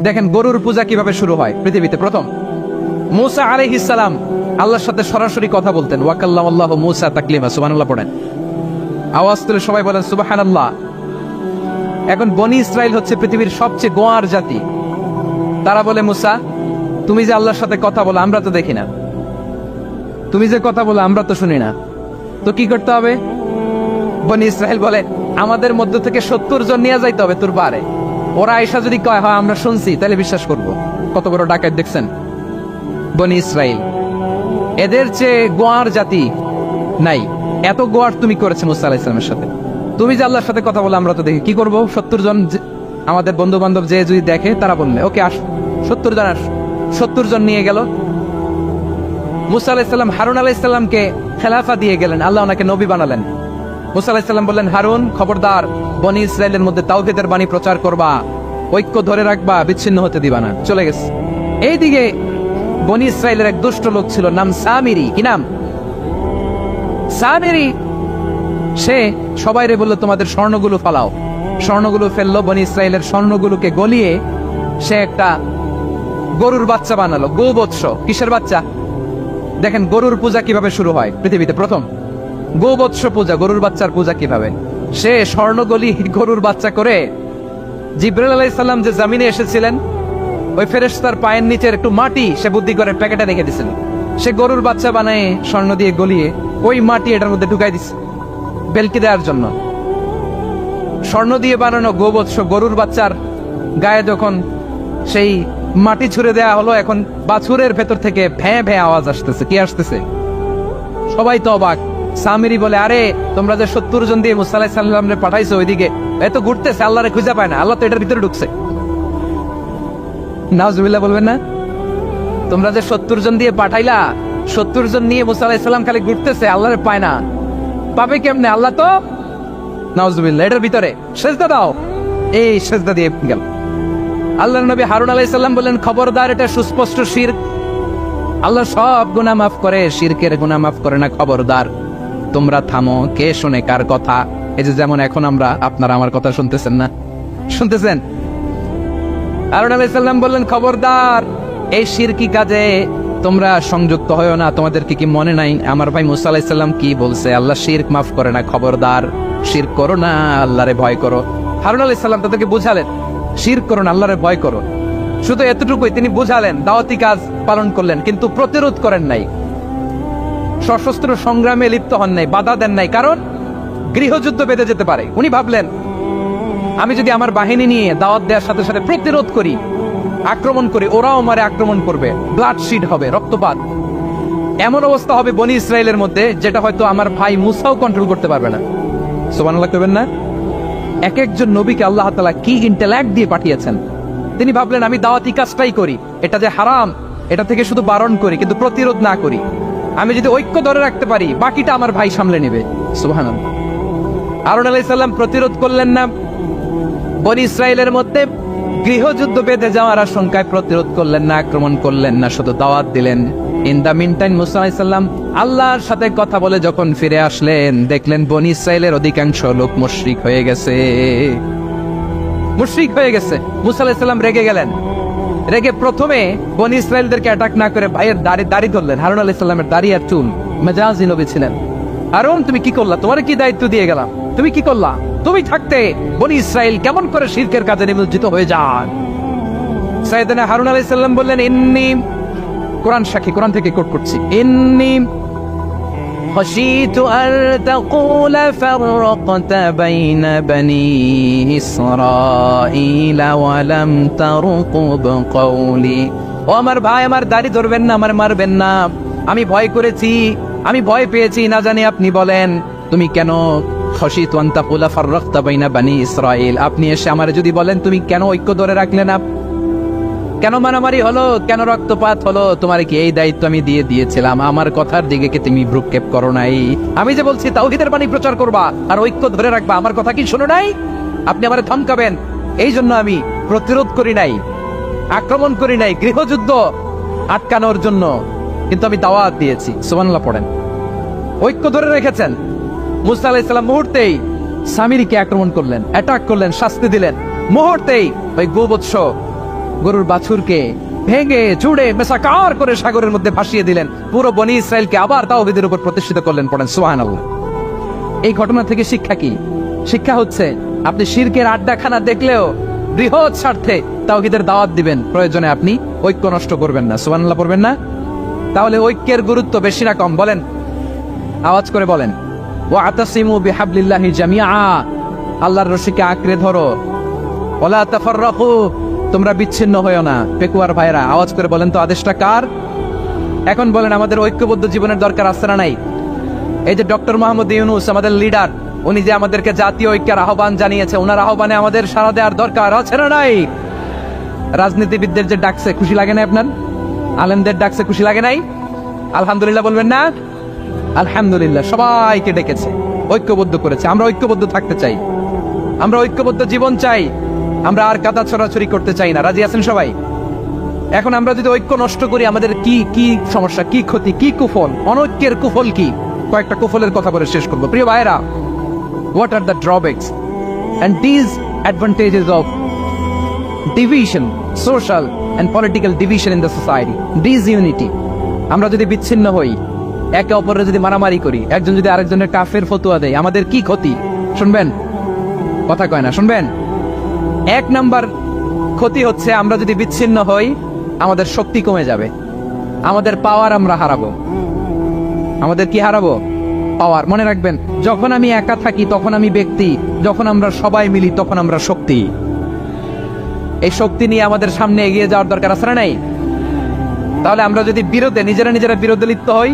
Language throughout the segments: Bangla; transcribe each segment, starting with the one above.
দেখেন গরুর পূজা কিভাবে শুরু হয় পৃথিবীতে প্রথম। মূসা আলাইহিস সালাম আল্লাহর সাথে সরাসরি কথা বলতেন। ওয়াকাল্লামাল্লাহু মূসা তাকলিমা, সুবহানাল্লাহ পড়েন। আওয়াজ তুলে সবাই বলেন সুবহানাল্লাহ। এখন বনি ইসরাইল হচ্ছে পৃথিবীর সবচেয়ে গোয়ার জাতি। তারা বলে মূসা, তুমি যে আল্লাহর সাথে কথা বলো আমরা তো দেখি না, তুমি যে কথা বলো আমরা তো শুনি না, তো কি করতে হবে? বনি ইসরাইল বলে আমাদের মধ্য থেকে 70 জন নিয়ে যাইতে হবে তোর বারে। ওরা আয়েশা যদি কয় হয় আমরা শুনছি তাহলে বিশ্বাস করব। কত বড় ডাকাত দেখছেন বনি ইসরাইল। এদের চেয়ে গোয়ার জাতি নাই। এত গোয়ার তুমি করেছে মুসা আলাইহিস সালামের সাথে। তুমি যে আল্লাহর সাথে কথা বলে আমরা তো দেখি, কি করব? 70 জন আমাদের বন্ধু বান্ধব যে যদি দেখে তারা বললে ওকে আস, 70 জন আস। 70 জন নিয়ে গেল। মুসা আলাইহিস সালাম হারুন আলাইহিস সালামকে খেলাফা দিয়ে গেলেন, আল্লাহ ওনাকে নবী বানালেন। মুসা আলাইহিস সালাম বললেন, হারুন খবরদার, বনি ইসরাইলের মধ্যে তাওহীদের বাণী প্রচার করবা, ঐক্য ধরে রাখবা, বিচ্ছিন্ন হতে দিবা না। চলে গেছে। এইদিকে বনি ইসরাইলের এক দুষ্ট লোক ছিল, নাম সামিরি। কি নাম? সামিরি। সে সবাইরে বললো তোমাদের স্বর্ণগুলো ফালাও। স্বর্ণগুলো ফেললো, বনি ইসরাইলের স্বর্ণগুলোকে গলিয়ে সে একটা গরুর বাচ্চা বানালো। গোবৎস। কিসের বাচ্চা? দেখেন গরুর পূজা কিভাবে শুরু হয় পৃথিবীতে প্রথম। গোবৎস পূজা, গরুর বাচ্চার পূজা কিভাবে? সে স্বর্ণগলি গরুর বাচ্চা করে জিবরাইল আলাইহিস সালাম যে জমিনে এসেছিলেন, ওই ফেরেশতার পায়ের নিচের একটু মাটি সে বুদ্ধি করে প্যাকেটে রেখে দিয়েছিল। সে গরুর বাচ্চা বানায় স্বর্ণ দিয়ে গলিয়ে ওই মাটি এটার মধ্যে ঢুকাই দিছে বেলকি দেওয়ার জন্য। স্বর্ণ দিয়ে বানানো গোবৎস গরুর বাচ্চার গায়ে যখন সেই মাটি ছুঁড়ে দেয়া হলো, এখন বাছুরের ভেতর থেকে ভ্যাঁ ভ্যাঁ আওয়াজ আসতেছে। কি আসতেছে? সবাই তো অবাক। সামিরি বলে, আরে তোমরা যে 70 জন দিয়ে মুসা আলাইহিস সালামরে পাঠাইছো ওইদিকে, এত ঘুরতেছে, আল্লাহরে খুঁজে পায় না, আল্লাহ তো এটার ভিতরে ঢুকছে। নাউজুবিল্লাহ বলবেন না? তোমরা যে 70 জন দিয়ে পাঠাইলা, 70 জন নিয়ে মুসা আলাইহিস সালাম খালি ঘুরতেছে, আল্লাহরে পায় না। পাবে কেমনে? আল্লাহ তো নাউজুবিল্লাহ এটার ভিতরে। সেজদা দাও। এই সেজদা দিয়ে গেল। আল্লাহর নবী হারুন আলাইহিস সালাম বললেন, খবরদার, এটা সুস্পষ্ট শিরক। আল্লাহ সব গুনাহ মাফ করে, শিরকের গুনাহ মাফ করে না। খবরদার, তোমরা থামো। কে শোনে কার কথা? এই যে যেমন এখন আপনারা আমার কথা শুনতেছেন না? শুনতেছেন? হারুন আলাইহিস সালাম বললেন, খবরদার, এই শিরকি কাজে তোমরা সংযুক্ত হয়ো না। তোমাদের কি মনে নাই আমার ভাই মুসা আলাইহিস সালাম কি বলছে? আল্লাহ শিরক মাফ করে না। খবরদার, শিরক করো না, আল্লাহরে ভয় করো। হারুন আলাইহিস সালাম তাদেরকে বুঝালেন, শিরক করো না, আল্লাহরে ভয় করো। শুধু এতটুকুই তিনি বুঝালেন, দাওয়াতি কাজ পালন করলেন, কিন্তু প্রতিরোধ করেন নাই, সশস্ত্র সংগ্রামে লিপ্ত হন নাই, বাধা দেন নাই। কারণ গৃহযুদ্ধ বেঁধে যেতে পারে। উনি ভাবলেন, আমি যদি আমার বাহিনী নিয়ে দাওয়াত দেওয়ার সাথে সাথে প্রতিরোধ করি, আক্রমণ করি, ওরাও আমারে আক্রমণ করবে, ব্লাডশিড হবে, রক্তপাত। এমন অবস্থা হবে বনি ইসরাইলের মধ্যে যেটা হয়তো আমার ভাই মুসাও কন্ট্রোল করতে পারবে না। সুবহানাল্লাহ করবেন না? এক একজন নবীকে আল্লাহ তাআলা কি ইন্টেলেক্ট দিয়ে পাঠিয়েছেন। তিনি ভাবলেন, আমি দাওয়াতি কাজটাই করি, এটা যে হারাম এটা থেকে শুধু বারণ করি, কিন্তু প্রতিরোধ না করি। আমি যদি ঐক্য ধরে রাখতে পারি, বাকিটা আমার ভাই সামলে নেবে। সুবহানাল্লাহ। হারুন আলাইহিস সালাম প্রতিরোধ করলেন না। বনি ইসরাইলের মধ্যে গৃহযুদ্ধ বেঁধে যাওয়ার আশঙ্কায় প্রতিরোধ করলেন না, আক্রমণ করলেন না, শুধু দাওয়াত দিলেন। ইন দা মিন টাইম মুসা আলাইহিস সালাম আল্লাহর সাথে কথা বলে যখন ফিরে আসলেন, দেখলেন বনি ইসরাইলের অধিকাংশ লোক মুশরিক হয়ে গেছে। মুশরিক হয়ে গেছে। মুসা আলাইহিস সালাম রেগে গেলেন। রেগে প্রথমে বনি ইসরাইলদেরকে অ্যাটাক না করে ভাইয়ের দাড়ি ধরলেন। হারুন আলাইহিস সালামের দাড়ি আর চুল। মেজাজি নবী ছিলেন। হারুন, তুমি কি করলা? তোমার কি দায়িত্ব দিয়ে গেলাম, তুমি কি করলা? তুমি থাকতে বনি ইসরাইল কেমন করে শিরকের কাজে নিমজ্জিত হয়ে যায়? সাইয়েদনা হারুন আলাইহিস সালাম বললেন, ইন্নী, কোরআন সাক্ষী, কোরআন থেকে কোট করছি, ইন্নী খাশিতু আন তাকুলা ফাররাকতা বাইনা বনি ইসরাঈল ওয়া লাম তারকুব কওলি। ও আমার ভাই, আমার দাড়ি ধরবেন না, আমার মারবেন না। আমি ভয় করেছি, আমি ভয় পেয়েছি, না জানি আপনি বলেন তুমি কেন খাশিতু আন তাকুলা ফাররাকতা বাইনা বনি ইসরাঈল। আপনি এসে আমারে যদি বলেন তুমি কেন ঐক্য ধরে রাখলে না, কেন মারামারি হলো, কেন রক্তপাত হলো, তোমার কি এই দায়িত্ব আমি দিয়েছিলাম? আমার কথার দিকে কি তুমি ভ্রুক্ষেপ করো নাই? আমি যে বলছি তাওহীদের বাণী প্রচার করবা আর ঐক্য ধরে রাখবা, আমার কথা কি শোনো নাই? আপনি আমারে ধমকাবেন, এই জন্য আমি প্রতিরোধ করি নাই, আক্রমণ করি নাই, গৃহযুদ্ধ আটকানোর জন্য, কিন্তু আমি দাওয়াত দিয়েছি। সুবহানাল্লাহ পড়েন। ঐক্য ধরে রেখেছেন। মুসা আলাইহিস সালাম মুহূর্তেই সামিরিকে আক্রমণ করলেন, অ্যাটাক করলেন, শাস্তি দিলেন। মুহূর্তেই ওই গোবৎস গরুর বাছুরকে ভেঙে চুড়ে মেসাকার করে সাগরের মধ্যে ভাসিয়ে দিলেন, পুরো বনি ইসরায়েলকে আবার তাওহীদের উপর প্রতিষ্ঠিত করলেন। পড়েন সুবহানাল্লাহ। এই ঘটনা থেকে শিক্ষা কি? শিক্ষা হচ্ছে আপনি শিরকের আড্ডাখানা দেখলেও বৃহৎ স্বার্থে তাওহীদের দাওয়াত দিবেন, প্রয়োজনে আপনি ঐক্য নষ্ট করবেন না। সুবহানাল্লাহ পড়বেন না? তাহলে ঐক্যের গুরুত্ব বেশি না কম? বলেন, আওয়াজ করে বলেন। ওয়াতাসিমু বিহাবলিল্লাহি জামিআ, আল্লাহর রশিকে আঁকড়ে ধরো। ওয়ালা তাফাররাকু, তোমরা বিচ্ছিন্ন হয়ো না। পেকুয়ার ভাইরা আওয়াজ করে বলেন তো, আদেশটা কার? এখন বলেন, আমাদের ঐক্যবদ্ধ জীবনের দরকার আছে না নাই? এই যে ডক্টর মোহাম্মদ ইউনূস আমাদের লিডার, উনি যে আমাদেরকে জাতীয় ঐক্যের আহ্বান জানিয়েছে, ওনার আহ্বানে আমাদের সাড়া দেওয়ার দরকার আছে না নাই? রাজনীতিবিদদের যে ডাকছে, খুশি লাগে না আপনার? আলেমদের ডাকছে, খুশি লাগে নাই? আলহামদুলিল্লাহ বলবেন না? আলহামদুলিল্লাহ, সবাইকে ডেকেছে, ঐক্যবদ্ধ করেছে। আমরা ঐক্যবদ্ধ থাকতে চাই, আমরা ঐক্যবদ্ধ জীবন চাই, আমরা আর কাদা ছড়াছড়ি করতে চাই না। রাজি আছেন সবাই? এখন আমরা যদি ঐক্য নষ্ট করি, আমাদের কি কি সমস্যা, কি ক্ষতি, কি কুফল? অনৈক্যের কুফল কি? কয়েকটা কুফলের কথা বলে শেষ করবো। প্রিয় ভাইরা, what are the drawbacks and disadvantages of division, social and political division in the society? Disunity, আমরা যদি বিচ্ছিন্ন হই, একে অপরের যদি মারামারি করি, একজন যদি আরেকজনের কাফের ফতোয়া দেয়, আমাদের কি ক্ষতি? শুনবেন? কথা কয় না, শুনবেন? এক নাম্বার ক্ষতি হচ্ছে, আমরা যদি বিচ্ছিন্ন হই, আমাদের শক্তি কমে যাবে, আমাদের পাওয়ার আমরা হারাবো। আমাদের কি হারাবো? পাওয়ার। মনে রাখবেন, যখন আমি একা থাকি তখন আমি ব্যক্তি, যখন আমরা সবাই মিলি তখন আমরা শক্তি। এই শক্তি নিয়ে আমাদের সামনে এগিয়ে যাওয়ার দরকার আছে না নাই? তাহলে আমরা যদি নিজেরা বিরোধে লিপ্ত হই,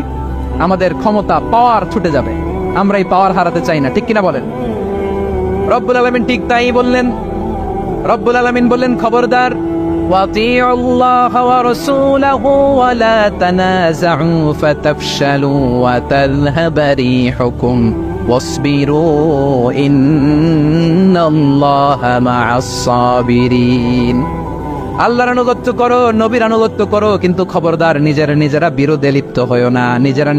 আমাদের ক্ষমতা, পাওয়ার ছুটে যাবে। আমরা এই পাওয়ার হারাতে চাই না, ঠিক কিনা বলেন? রব্বুল আলামিন ঠিক তাই বললেন। রব্বুল আলামিন বললেন, খবরদার, ওয়াতিউ আল্লাহ ওয়া রাসূলাহু ওয়া লা তানাযাউ ফাতাফশালু ওয়া তাযহাবা রিহুকুম ওয়াসবিরু ইন্নাল্লাহা মা'আস সাবিরিন। আল্লাহর আনুগত্য করো, নবীর আনুগত্য করো, কিন্তু খবরদার নিজেরা বিরোধে লিপ্ত হয়ো না,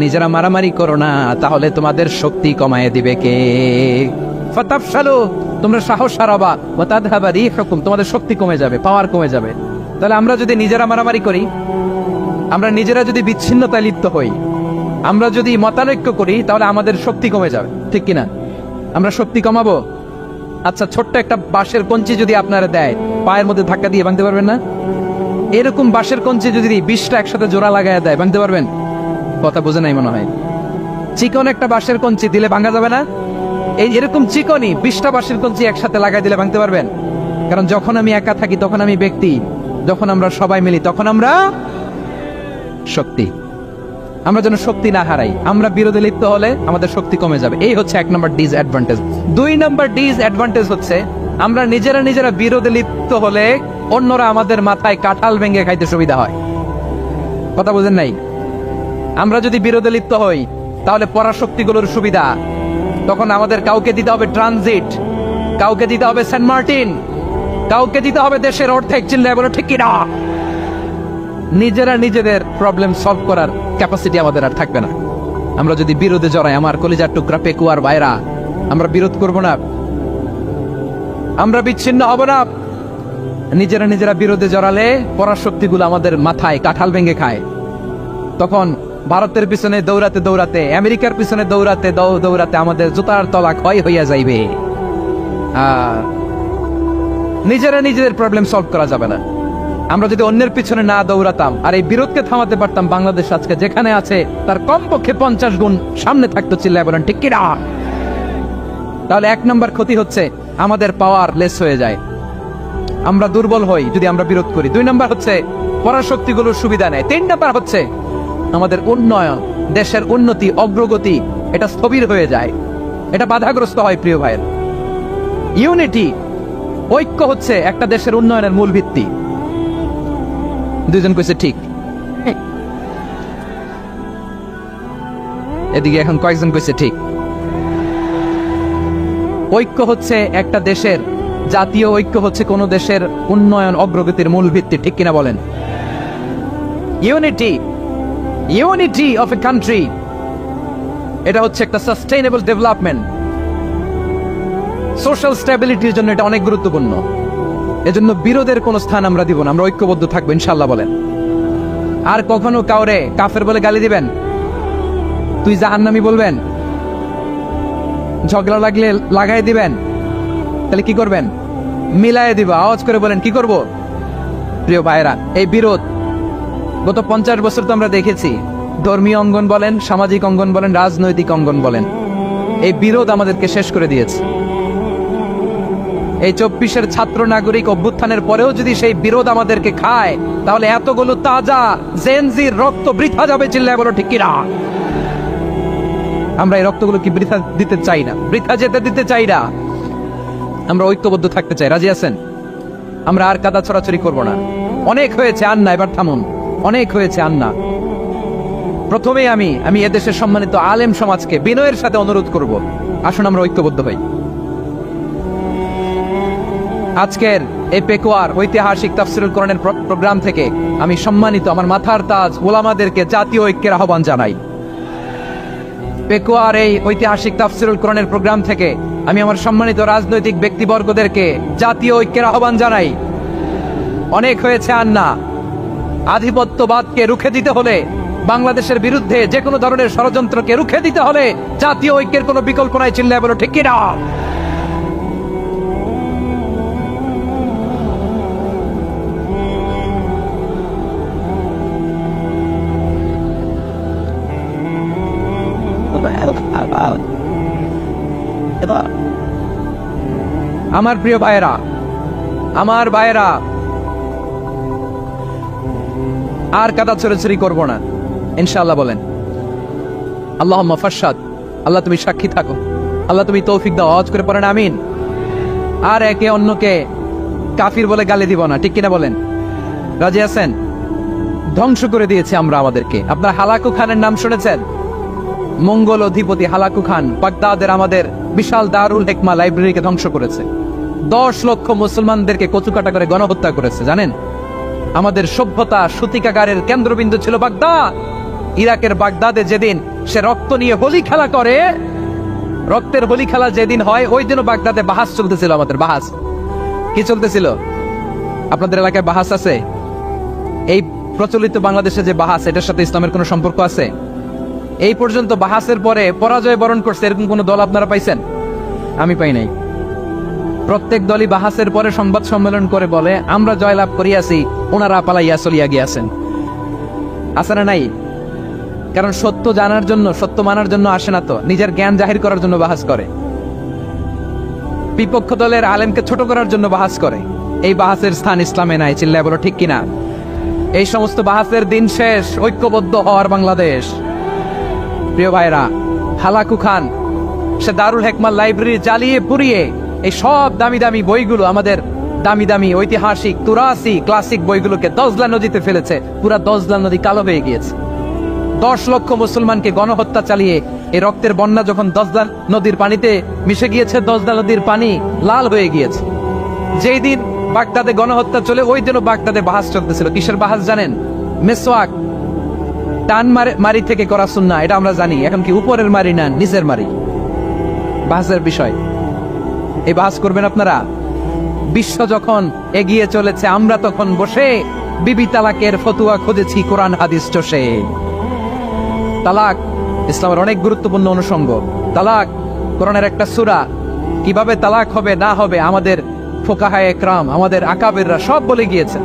নিজেরা মারামারি করো না, তাহলে তোমাদের শক্তি কমায় দিবে কে? ফাতাফশালু, তোমরা সাহস হারাবা, ওয়া তাযহাবা রিহুকুম, তোমাদের শক্তি কমে যাবে, পাওয়ার কমে যাবে। তাহলে আমরা যদি নিজেরা মারামারি করি, আমরা নিজেরা যদি বিচ্ছিন্নতায় লিপ্ত হই, আমরা যদি মতানৈক্য করি, তাহলে আমাদের শক্তি কমে যাবে, ঠিক কিনা? আমরা শক্তি কমাবো। আচ্ছা, ছোট্ট একটা বাঁশের কঞ্চি যদি আপনারা দেয়, পায়ের মধ্যে ধাক্কা দিয়ে ভাঙতে পারবেন না? এরকম বাঁশের কঞ্চি যদি 20টা একসাথে জোড়া লাগায় দেয়, ভাঙতে পারবেন? কথা বোঝে নাই মনে হয়। চিকন একটা বাঁশের কঞ্চি দিলে ভাঙা যাবে না? এরকম চিকনই 20টা বাঁশের কঞ্চি একসাথে লাগাই দিলে ভাঙতে পারবেন? কারণ যখন আমি একা থাকি তখন আমি ব্যক্তি, যখন আমরা সবাই মিলি তখন আমরা শক্তি। আমরা যেন শক্তি না হারাই। আমরা বিরোধে লিপ্ত হলে আমাদের শক্তি কমে যাবে। এই হচ্ছে 1 নম্বর ডিসঅ্যাডভান্টেজ। 2 নম্বর ডিসঅ্যাডভান্টেজ হচ্ছে, আমরা নিজেরা বিরোধে লিপ্ত হলে অন্যরা আমাদের মাথায় কাঁঠাল ভেঙে খাইতে সুবিধা হয়। কথা বুঝেন নাই? আমরা যদি বিরোধে লিপ্ত হই, তাহলে পরাশক্তিগুলোর সুবিধা, তখন আমাদের কাউকে দিতে হবে ট্রানজিট, কাউকে দিতে হবে সেন্ট মার্টিন, কাউকে দিতে হবে দেশের অর্ধেক। চিল্লায় বলো ঠিক কিনা? নিজেদের প্রবলেম সলভ করার ক্যাপাসিটি আমাদের আর থাকবে না। আমরা যদি বিরোধে জড়াই, আমার কলিজার টুকরা পেকুয়ার ভাইরা, আমরা বিরোধ করব না, আমরা বিচ্ছিন্ন হব না। নিজেরা বিরোধে জড়ালে পরাশক্তিগুলো আমাদের মাথায় কাঁঠাল ভেঙে খায়। তখন ভারতের পিছনে দৌড়াতে, আমেরিকার পিছনে দৌড়াতে আমাদের জুতার তলা ক্ষয় হইয়া যাইবে। নিজেদের প্রবলেম সলভ করা যাবে না। আমরা যদি অন্যের পিছনে না দৌড়াতাম আর এই বিরোধকে থামাতে পারতাম, বাংলাদেশ আজকে যেখানে আছে তার কমপক্ষে 50 গুণ সামনে থাকতো। চিল্লায় বলেন ঠিক কিনা? তাহলে 1 নম্বর ক্ষতি হচ্ছে, আমাদের পাওয়ার লেস হয়ে যায়, আমরা দুর্বল হই যদি আমরা বিরোধ করি। 2 নম্বর হচ্ছে, পরাশক্তিগুলোর সুবিধা নেয়। 3 নম্বর হচ্ছে, আমাদের উন্নয়ন, দেশের উন্নতি, অগ্রগতি, এটা স্থবির হয়ে যায়, এটা বাধাগ্রস্ত হয়। প্রিয় ভাইয়ের, ইউনিটি, ঐক্য হচ্ছে একটা দেশের উন্নয়নের মূল ভিত্তি। 2 জন কইছে ঠিক, এদিকে এখন কয়েকজন কইছে ঠিক। ঐক্য হচ্ছে একটা দেশের, জাতীয় ঐক্য হচ্ছে কোন দেশের উন্নয়ন, অগ্রগতির মূল ভিত্তি, ঠিক কিনা বলেন? ইউনিটি অফ এ কান্ট্রি, এটা হচ্ছে একটা সাস্টেইনেবল ডেভেলপমেন্ট, সোশ্যাল স্ট্যাবিলিটির জন্য এটা অনেক গুরুত্বপূর্ণ। এজন্য বিরোধের কোনো স্থান আমরা দিব না, আমরা ঐক্যবদ্ধ থাকবো ইনশাআল্লাহ বলেন। আর কখনো কাউরে কাফের বলে গালি দিবেন, তুই জাহান্নামী বলবেন, ঝগড়া লাগলে লাগাই দিবেন, তাহলে কি করবেন? মিলায়ে দিব। আওয়াজ করে বলেন কি করব? প্রিয় ভাইরা, এই বিরোধ গত 50 বছর তো আমরা দেখেছি, ধর্মীয় অঙ্গন বলেন, সামাজিক অঙ্গন বলেন, রাজনৈতিক অঙ্গন বলেন, এই বিরোধ আমাদেরকে শেষ করে দিয়েছে। এই 24-এর ছাত্র নাগরিক অভ্যুত্থানের পরেও যদি সেই বিরোধ আমাদেরকে খায়, তাহলে এতগুলো তাজা জেনজির রক্ত বৃথা যাবে। চিল্লায় বলো ঠিক কিনা? আমরা এই রক্তগুলো কি বৃথা দিতে চাই না, বৃথা যেতে দিতে চাই না। আমরা ঐক্যবদ্ধ থাকতে চাই। রাজি আছেন? আমরা আর কাদা ছড়াছড়ি করব না। অনেক হয়েছে, আর না, এবার থামুন। অনেক হয়েছে, আর না। প্রথমেই আমি এদেশের সম্মানিত আলেম সমাজকে বিনয়ের সাথে অনুরোধ করব, আসুন আমরা ঐক্যবদ্ধ হই। আজকের এই পেকুয়ার ঐতিহাসিক তাফসীরুল কোরআনের প্রোগ্রাম থেকে আমি সম্মানিত আমার মাথার তাজ ওলামাদেরকে জাতীয় ঐক্যের আহ্বান জানাই। পেকুয়ার এই ঐতিহাসিক তাফসীরুল কোরআনের প্রোগ্রাম থেকে আমি আমার সম্মানিত রাজনৈতিক ব্যক্তিবর্গদেরকে জাতীয় ঐক্যের আহ্বান জানাই। অনেক হয়েছে, আর না। আধিপত্যবাদকে রুখে দিতে হলে, বাংলাদেশের বিরুদ্ধে যে কোনো ধরনের ষড়যন্ত্রকে রুখে দিতে হলে জাতীয় ঐক্যের কোনো বিকল্প নাই। চিল্লায় বলো ঠিক কিনা? আমার প্রিয় ভাইয়েরা, আমার ভাইয়েরা, আর কাদা ছড়াছড়ি করব না ইনশাআল্লাহ বলেন। আল্লাহুম্মা ফাশহাদ। আল্লাহ তুমি সাক্ষী থাকো, আল্লাহ তুমি তৌফিক দাও। আওয়াজ করে পড়েন আমিন। আর একে অন্যকে কাফির বলে গালি দিব না, ঠিক কিনা বলেন? রাজি আছেন? ধ্বংস করে দিয়েছে আমরা আমাদেরকে। আপনার হালাকু খানের নাম শুনেছেন? মঙ্গল অধিপতি হালাকু খান বাগদাদের আমাদের বিশাল দারুল হিকমা লাইব্রেরিকে ধ্বংস করেছে। 10 লক্ষ মুসলমানদেরকে কচুকাটা করে গণহত্যা করেছে। জানেন, আমাদের সভ্যতা সূতিকাগারের কেন্দ্রবিন্দু ছিল বাগদাদ। ইরাকের বাগদাদে যেদিন সে রক্ত নিয়ে হোলি খেলা করে, রক্তের হোলি খেলা যেদিন হয়, ওই দিনও বাগদাদে বাহাস চলতেছিল। আমাদের বাহাস কি চলতেছিল? আপনাদের এলাকায় বাহাস আছে? এই প্রচলিত বাংলাদেশে যে বাহাস, এটার সাথে ইসলামের কোনো সম্পর্ক আছে? এই পর্যন্ত বাহাসের পরে পরাজয় বরণ করছে এরকম কোন দল আপনারা পাইছেন? আমি পাই নাই। প্রত্যেক দলই বাহাসের পরে সংবাদ সম্মেলন করে বলে আমরা জয়লাভ করিয়াছি, ওনারা পালাইয়া চলিয়া গিয়াছেন। আছে না নাই? কারণ সত্য জানার জন্য, সত্য মানার জন্য আসে না তো, নিজের জ্ঞান জাহির করার জন্য বাহাস করে। বিপক্ষ দলের আলেমকে ছোট করার জন্য বাহাস করে। এই বাহাসের স্থান ইসলামে নাই। চিল্লায় বলো ঠিক কিনা? এই সমস্ত বাহাসের দিন শেষ। ঐক্যবদ্ধ হওয়ার বাংলাদেশ। প্রিয় ভাইরা, হালাকু খান সে দারুল হিকমা লাইব্রেরি জ্বালিয়ে পুড়িয়ে এই সব দামি দামি বইগুলো, আমাদের দামি দামি ঐতিহাসিক তুরাসি ক্লাসিক বইগুলোকে দজলা নদীতে ফেলেছে। পুরা দজলা নদী কালো হয়ে গিয়েছে। 10 লক্ষ মুসলমানকে গণহত্যা চালিয়ে এই রক্তের বন্যা যখন দজলা নদীর পানিতে মিশে গিয়েছে, দজলা নদীর পানি লাল হয়ে গিয়েছে। যেই দিন বাগদাদে গণহত্যা চলে, ওই দিনও বাগদাদে বাহাস চলতেছিল। কিসের বাহাস জানেন? মেসওয়াক, টান মারি থেকে করা সুন্নাহ, এটা আমরা জানি। এখন কি উপরের মারি না নিচের মারি? বাহাসের বিষয়। এই বাহাস করবেন আপনারা? বিশ্ব যখন এগিয়ে চলেছে, আমরা তখন বসে বিবি তালাকের ফতুয়া খুঁজেছি কোরআন হাদিস চষে। তালাক ইসলামের অনেক গুরুত্বপূর্ণ অনুষঙ্গ। তালাক কোরআনের একটা সূরা। কিভাবে তালাক হবে না হবে আমাদের ফুকাহায়ে ইকরাম, আমাদের আকাবেররা সব বলে গিয়েছেন,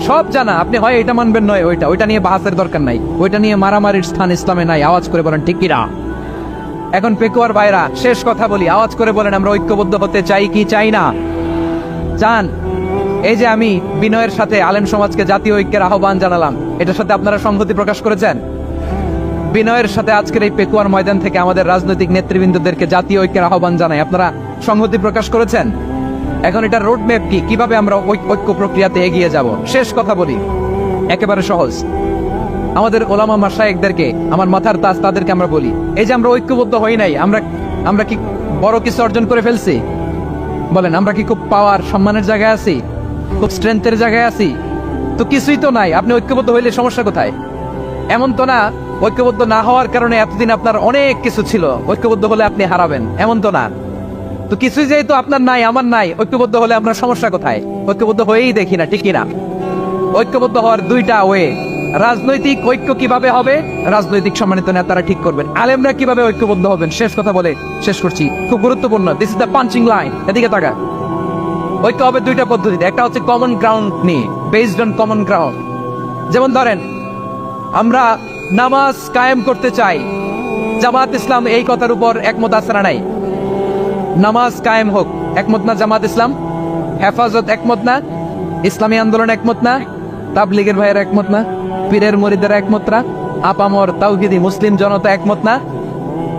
সব জানা। আপনি হয় এটা মানবেন, নয় ওইটা নিয়ে বাহাসের দরকার নাই, ওইটা নিয়ে মারামারির স্থান ইসলামে নাই। আওয়াজ করে বলেন ঠিক কিনা? এখন পেকুয়ার ভাইরা, শেষ কথা বলি, আওয়াজ করে বলেন আমরা ঐক্যবদ্ধ হতে চাই কি চাই না? চান? এই যে আমি বিনয়ের সাথে আলেম সমাজকে জাতীয় ঐক্যের আহ্বান জানালাম, এটার সাথে আপনারা সংহতি প্রকাশ করেছেন? বিনয়ের সাথে আজকের এই পেকুয়ার ময়দান থেকে আমাদের রাজনৈতিক নেতৃবৃন্দদেরকে জাতীয় ঐক্যের আহ্বান জানাই, আপনারা সংহতি প্রকাশ করেছেন? এখন এটা রোডম্যাপ কি, কিভাবে আমরা ঐক্য প্রক্রিয়াতে এগিয়ে যাব? শেষ কথা বলি, একেবারে সহজ। আমাদের ওলামা মাশায়েখদেরকে, আমার মাথার তাজ তাদেরকে আমরা বলি, এই যে আমরা ঐক্যবদ্ধ হই নাই, আমরা কি বড় কিছু অর্জন করে ফেলছি? বলেন, আমরা কি খুব পাওয়ার সম্মানের জায়গায় আছি? খুব স্ট্রেংথের জায়গায় আছি? তো কিছুই তো নাই। আপনি ঐক্যবদ্ধ হইলে সমস্যা কোথায়? এমন তো না ঐক্যবদ্ধ না হওয়ার কারণে এতদিন আপনার অনেক কিছু ছিল, ঐক্যবদ্ধ হলে আপনি হারাবেন, এমন তো না। তো তো কিছুই যেহেতু আপনার নাই আমার নাই, ঐক্যবদ্ধ হলে আপনার সমস্যা কোথায়? ঐক্যবদ্ধ হয়েই দেখি না, ঠিক কিনা? ঐক্যবদ্ধ হওয়ার দুইটা ওয়ে। রাজনৈতিক ঐক্য কিভাবে হবে? রাজনৈতিক সম্মানিত নেতারা ঠিক করবেন। আলেমরা কিভাবে ঐক্যবদ্ধ হবেন? শেষ কথা বলে শেষ করছি, খুব গুরুত্বপূর্ণ। This is the punching line. এদিকে তাকা। ঐক্য হবে দুইটা পদ্ধতিতে। একটা হচ্ছে কমন গ্রাউন্ড নিয়ে, বেসড অন কমন গ্রাউন্ড। যেমন ধরেন, আমরা নামাজ কায়েম করতে চাই, জামাত ইসলাম এই কথার উপর একমত আছে না নাই? নামাজ কায়েম হোক, একমত না জামাত ইসলাম? হেফাজত একমত না? ইসলামী আন্দোলন একমত না? তাবলীগের ভাইয়েরা একমত না? পীরের মুরিদেরা একমত না? আপামর তাওহীদি মুসলিম জনতা একমত না?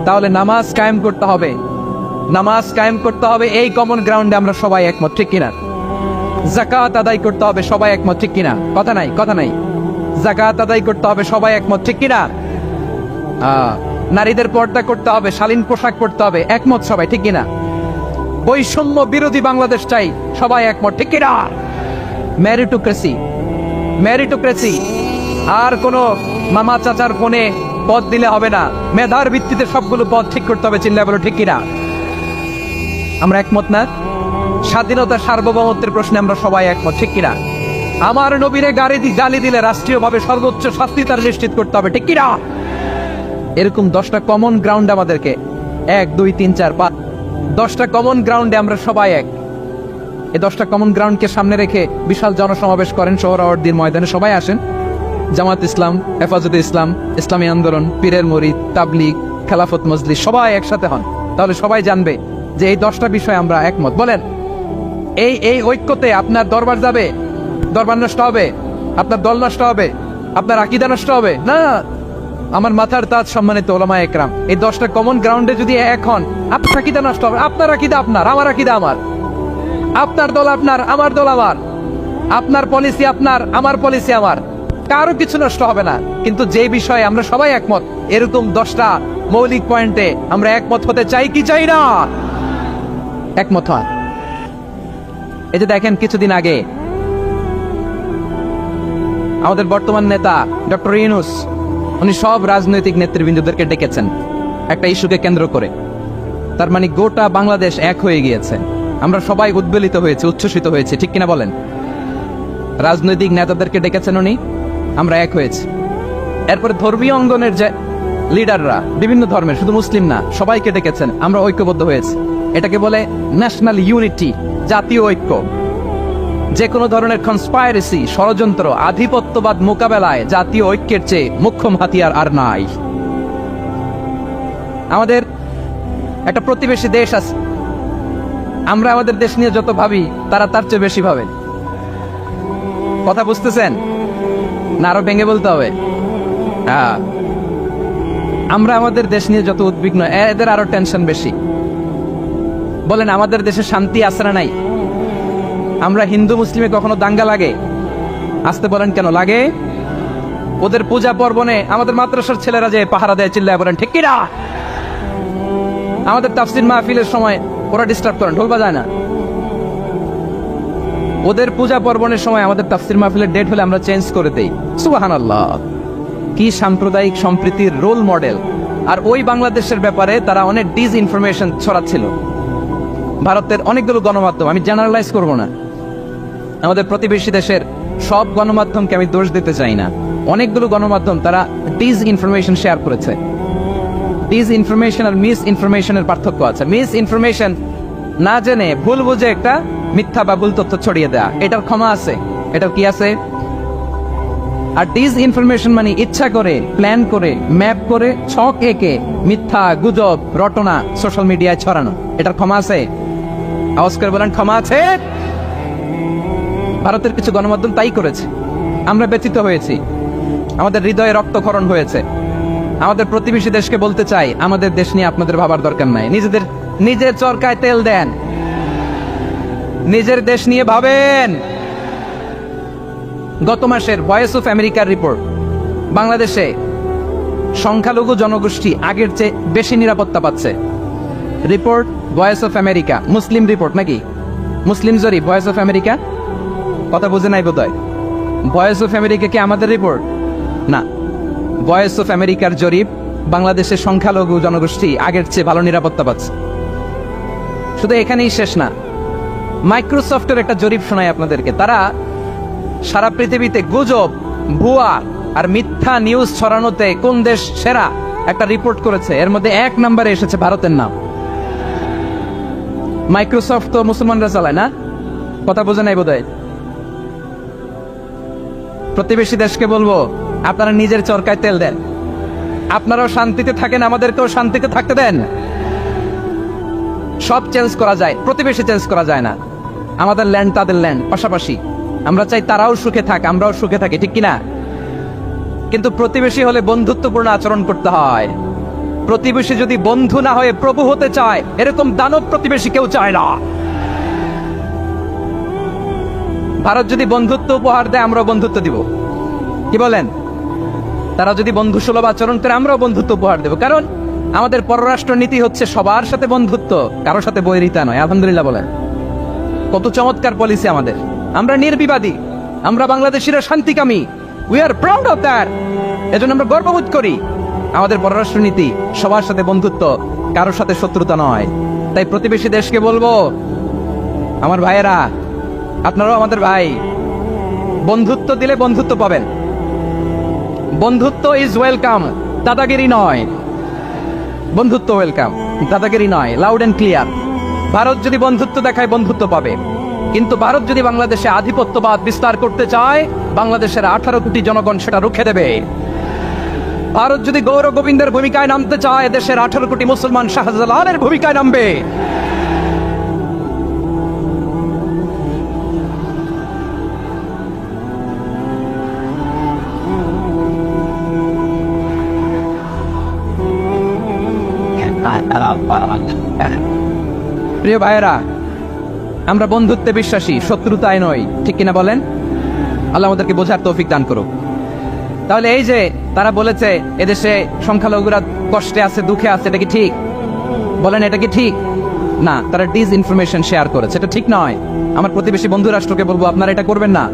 তাহলে নামাজ কায়েম করতে হবে। নামাজ কায়েম করতে হবে, এই কমন গ্রাউন্ডে আমরা সবাই একমত, ঠিক কিনা? যাকাত আদায় করতে হবে, সবাই একমত, ঠিক কিনা? কথা নাই, কথা নাই। যাকাত আদায় করতে হবে, সবাই একমত, ঠিক কিনা? নারীদের পর্দা করতে হবে, শালীন পোশাক পরতে হবে, একমত সবাই, ঠিক কিনা? বৈষম্য বিরোধী বাংলাদেশ চাই, সবাই একমত, ঠিক কিনা? Meritocracy, meritocracy. আর কোন মামা চাচার ফোনে পদ দিলে হবে না, মেধার ভিত্তিতে সবগুলো পদ ঠিক করতে হবে, চিল্লায় বলো ঠিক কিনা? আমরা একমত না? স্বাধীনতা সার্বভৌমত্বের প্রশ্নে আমরা সবাই একমত, ঠিক কিনা? আমার নবীরে গালি দিলে রাষ্ট্রীয়ভাবে সর্বোচ্চ শাস্তি তার নিশ্চিত করতে হবে, ঠিক কিনা? এরকম 10টা কমন গ্রাউন্ড আমাদেরকে, 1 2 3 4 5, 10টা কমন গ্রাউন্ডে আমরা সবাই এক। এই 10টা কমন গ্রাউন্ডকে সামনে রেখে বিশাল জনসমাবেশ করেন সোহরাওয়ার্দীর ময়দানে, সবাই আসেন। জামাত ইসলাম, হেফাজতে ইসলাম, ইসলামী আন্দোলন, পীরের মুরিদ, তাবলীগ, খেলাফত মজলিস, সবাই একসাথে হন। তাহলে সবাই জানবে যে এই 10টা বিষয়ে আমরা একমত। বলেন, এই ঐক্যতে আপনার দরবার যাবে? দরবার নষ্ট হবে? আপনার দল নষ্ট হবে? আপনার আকীদা নষ্ট হবে? না। আমার মাথার তাজ সম্মানিত ওলামা একরাম, এই 10টা কমন গ্রাউন্ডে যদি এক হন, আপনার আকীদা নষ্ট হবে। আপনার আকীদা আপনার, আমার আকীদা আমার। আপনার দল আপনার, আমার দল আমার। আপনার পলিসি আপনার, আমার পলিসি আমার। কারো কিছু নষ্ট হবে না। কিন্তু যে বিষয়ে আমরা সবাই একমত, এরকম 10টা মৌলিক পয়েন্টে আমরা একমত হতে চাই কি চাই না? একমত হন। এই যে দেখেন, কিছুদিন আগে আমাদের বর্তমান নেতা ডক্টর ইউনূস, উনি সব রাজনৈতিক নেতৃবৃন্দদেরকে ডেকেছেন একটা ইস্যুকে কেন্দ্র করে। তার মানে গোটা বাংলাদেশ এক হয়ে গিয়েছে। আমরা সবাই উদ্বেলিত হয়েছে, উচ্ছ্বসিত হয়েছে, ঠিক কিনা বলেন? রাজনৈতিক নেতাদেরকে ডেকেছেন উনি, আমরা এক হয়েছি। এরপরে ধর্মীয় অঙ্গনের যে লিডাররা, বিভিন্ন ধর্মের, শুধু মুসলিম না, সবাইকে ডেকেছেন, আমরা ঐক্যবদ্ধ হয়েছি। এটাকে বলে ন্যাশনাল ইউনিটি, জাতীয় ঐক্য। যে কোনো ধরনের কনস্পাইরেসি, ষড়যন্ত্র, আধিপত্যবাদ মোকাবেলায় জাতীয় ঐক্যের চেয়ে মুখ্যম হাতিয়ার আর নাই। আমাদের একটা প্রতিবেশী দেশ আছে, আমরা আমাদের দেশ নিয়ে যত ভাবি, তারা তার চেয়ে বেশি ভাবে। কথা বুঝতেছেন না? আরো ভেঙে বলতে হবে। আমরা আমাদের দেশ নিয়ে যত উদ্বিগ্ন, এদের আরো টেনশন বেশি। বলেন, আমাদের দেশে শান্তি আছে না নাই? আমরা হিন্দু মুসলিমে কখনো দাঙ্গা লাগে? আসতে বলেন, কেন লাগে? ওদের পূজা পর্বণে আমাদের মাদ্রাসার ছেলেরা যে পাহারা দেয়, চিল্লায় বলেন ঠিক কিনা? আমাদের তাফসীর মাহফিলের সময় ওরা ডিস্টার্ব করেন, ঢোল বাজায় না। ওদের পূজা পর্বণের সময় আমাদের তাফসীর মাহফিলের ডেট হলে আমরা চেঞ্জ করে দেই। সুবহানাল্লাহ, কি সাম্প্রদায়িক সম্প্রীতির রোল মডেল। আর ওই বাংলাদেশের ব্যাপারে তারা অনেক ডিসইনফরমেশন ছড়াচ্ছিল। ভারতের অনেকগুলো গণমাধ্যম, আমি জেনারেলাইজ করব না, আমাদের প্রতিবেশী দেশের সব গণমাধ্যমকে আমি দোষ দিতে চাই না, অনেকগুলো গণমাধ্যম তারা ডিসইনফরমেশন শেয়ার করেছে। ডিসইনফরমেশন আর মিস ইনফরমেশনের পার্থক্য আছে। মিস ইনফরমেশন না জেনে ভুল বুঝে একটা মিথ্যা বা ভুল তথ্য ছড়িয়ে দেয়া, এটার ক্ষমা আছে, এটার কি আছে? আর ডিসইনফরমেশন মানে ইচ্ছা করে, প্ল্যান করে, ম্যাপ করে, ছক এঁকে মিথ্যা, গুজব, রটনা সোশ্যাল মিডিয়ায় ছড়ানো, এটার ক্ষমা আছে? আওয়াজ করে বলেন, ক্ষমা আছে? ভারতের কিছু গণমাধ্যম তাই করেছে, আমরা ব্যথিত হয়েছি, আমাদের হৃদয়ে রক্তক্ষরণ হয়েছে। আমাদের প্রতিবেশী দেশকে বলতে চাই, আমাদের দেশ নিয়ে আপনাদের ভাবার দরকার নাই। নিজের চরকায় তেল দেন, নিজের দেশ নিয়ে ভাবেন। গত মাসের ভয়েস অফ আমেরিকার রিপোর্ট, বাংলাদেশে সংখ্যালঘু জনগোষ্ঠী আগের চেয়ে বেশি নিরাপত্তা পাচ্ছে। Report voice of America, Muslim report নাকি? মুসলিম জরিপ, ভয়েস অফ আমেরিকা। কথা বুঝে নাই বোধহয়। ভয়েস অফ আমেরিকা কি আমাদের রিপোর্ট? না, ভয়েস অফ আমেরিকার জরিপ, বাংলাদেশের সংখ্যালঘু জনগোষ্ঠী আগের চেয়ে ভালো নিরাপত্তা পাচ্ছে। শুধু এখানেই শেষ না, মাইক্রোসফটের একটা জরিপ শোনায় আপনাদেরকে। তারা সারা পৃথিবীতে গুজব, ভুয়া আর মিথ্যা নিউজ ছড়ানোতে কোন দেশ সেরা একটা রিপোর্ট করেছে। এর মধ্যে 1 নম্বরে এসেছে ভারতের নাম। মাইক্রোসফট তো মুসলমানরা চালায় না, কথা বোঝে নাই বোধহয়। প্রতিবেশী দেশকে বলবো, আপনারা নিজের চরকায় তেল দেন, আপনারাও শান্তিতে থাকেন, আমাদেরকেও শান্তিতে থাকতে দেন। সব চেঞ্জ করা যায়, প্রতিবেশী চেঞ্জ করা যায় না। আমাদের ল্যান্ড তাদের ল্যান্ড, পাশাপাশি। আমরা চাই তারাও সুখে থাক, আমরাও সুখে থাকি, ঠিক কিনা? কিন্তু প্রতিবেশী হলে বন্ধুত্বপূর্ণ আচরণ করতে হয়। প্রতিবেশী যদি বন্ধু না হয়ে প্রভু হতে চায়, এরকম দানব প্রতিবেশী কেউ চায় না। ভারত যদি বন্ধুত্ব উপহার দেয়, আমরাও বন্ধুত্ব দিব, কি বলেন? তারা যদি বন্ধু সুলভ আচরণ করে, আমরাও বন্ধুত্ব উপহার দেব। কারণ আমাদের পররাষ্ট্র নীতি হচ্ছে সবার সাথে বন্ধুত্ব, কারোর সাথে বৈরিতা নয়। আলহামদুলিল্লাহ বলেন, কত চমৎকার পলিসি আমাদের। আমরা নির্বিবাদী, আমরা বাংলাদেশিরা শান্তিকামী। We are proud of that. এজন্য আমরা গর্ববোধ করি। আমাদের পররাষ্ট্র নীতি সবার সাথে বন্ধুত্ব, কারোর সাথে শত্রুতা নয়। তাই প্রতিবেশী দেশকে বলবো, আমার ভাইয়েরা, আপনারাও আমাদের ভাই। বন্ধুত্ব দিলে বন্ধুত্ব পাবেন। বন্ধুত্ব ইজ ওয়েলকাম, দাদাগিরি নয়। বন্ধুত্ব ওয়েলকাম, দাদাগিরি নয়। Loud and clear. ভারত যদি বন্ধুত্ব দেখায়, বন্ধুত্ব পাবে। কিন্তু ভারত যদি বাংলাদেশে আধিপত্যবাদ বিস্তার করতে চায়, বাংলাদেশের 18 কোটি জনগণ সেটা রুখে দেবে। ভারত যদি গৌর গোবিন্দের ভূমিকায় নামতে চায়, দেশের 18 কোটি মুসলমান শাহজালালের ভূমিকায় নামবে। প্রিয় ভাইয়েরা, আমরা বন্ধুত্বে বিশ্বাসী, শত্রুতায় নই, ঠিক কিনা বলেন? আল্লাহ আমাদেরকে বোঝার তৌফিক দান করুক। তাহলে এই যে তারা বলেছে এদেশে সংখ্যালঘুরা কষ্টে আছে, দুঃখে আছে, এটা কি ঠিক? বলেন, এটা কি ঠিক? না, তারা ডিস ইনফরমেশন শেয়ার করেছে, এটা ঠিক নয়। আমার প্রতিবেশী বন্ধু রাষ্ট্রকে বলবো, আপনারা এটা করবেন না,